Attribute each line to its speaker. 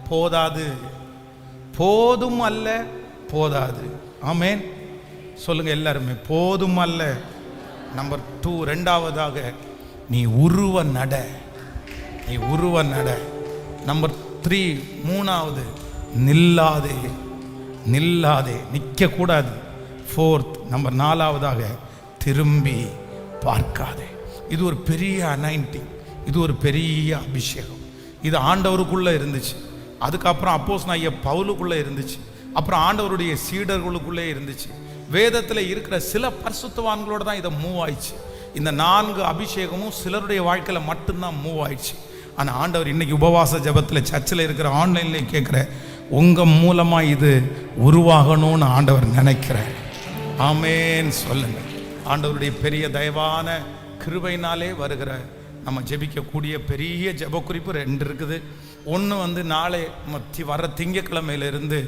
Speaker 1: போதாது. போதும் அல்ல, போதாது. ஆமேன் சொல்லுங்க எல்லாருமே. போதும் அல்ல. நம்பர் 2, ரெண்டாவதாக நீ உருவ நட. நீ உருவ நட. நம்பர் 3, மூணாவது நில்லாதே. நில்லாதே, நிற்க கூடாது. 4th, நம்பர் 4வதாக திரும்பி பார்க்காதே. இது ஒரு பெரிய அனாயிண்டிங், இது ஒரு பெரிய அபிஷேகம். இது ஆண்டவருக்குள்ளே இருந்துச்சு, அதுக்கப்புறம் அப்போஸ்தலனாகிய பவுலுக்குள்ளே இருந்துச்சு, அப்புறம் ஆண்டவருடைய சீடர்களுக்குள்ளே இருந்துச்சு. வேதத்தில் இருக்கிற சில பரிசுத்தவான்களோட தான் இதை மூவ் ஆயிடுச்சு. இந்த 4 அபிஷேகமும் சிலருடைய வாழ்க்கையில் மட்டும்தான் மூவ் ஆயிடுச்சு. ஆனால் ஆண்டவர் இன்னைக்கு உபவாச ஜபத்தில், சர்ச்சில் இருக்கிற, ஆன்லைன்லேயும் கேட்குற உங்கள் மூலமாக இது உருவாகணும்னு ஆண்டவர் நினைக்கிறார். ஆமேன் சொல்லுங்க. ஆண்டவருடைய பெரிய தயவான கிருபையினாலே வருகிற நம்ம ஜெபிக்கக்கூடிய பெரிய ஜெப குறிப்பு 2 இருக்குது. ஒன்று நாளை வர திங்கக்கிழமையிலிருந்து